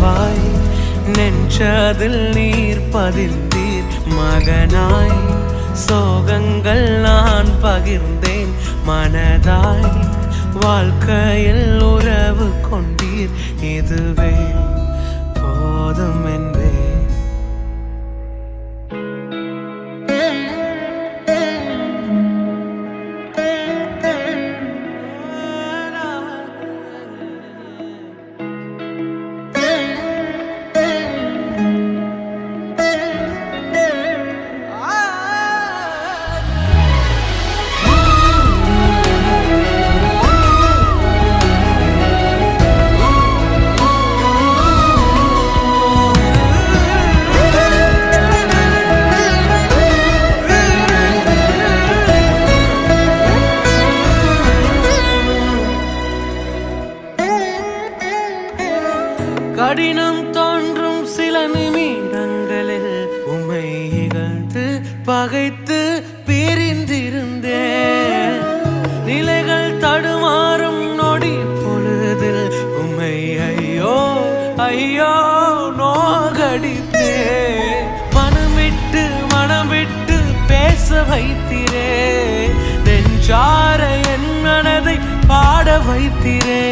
கனவாய் நெஞ்சதில் நீர் பதிந்தீர் மகனாய் சோகங்கள் நான் பகிர்ந்தேன் மனதாய் வாழ்க்கையில் உறவு கொண்டீர் இதுவே போதும் என்பே கடினம் தோன்றும் சில நிமிடங்களில் உம்மை இகழ்ந்து பகைத்து பிரிந்திருந்தேன் நிலைகள் தடுமாறும் நொடி பொழுதில் உம்மை ஐயோ ஐயோ நோகடித்தேன் மனம் விட்டு பேச வைத்திரே நெஞ்சார என் மனதை பாட வைத்திரே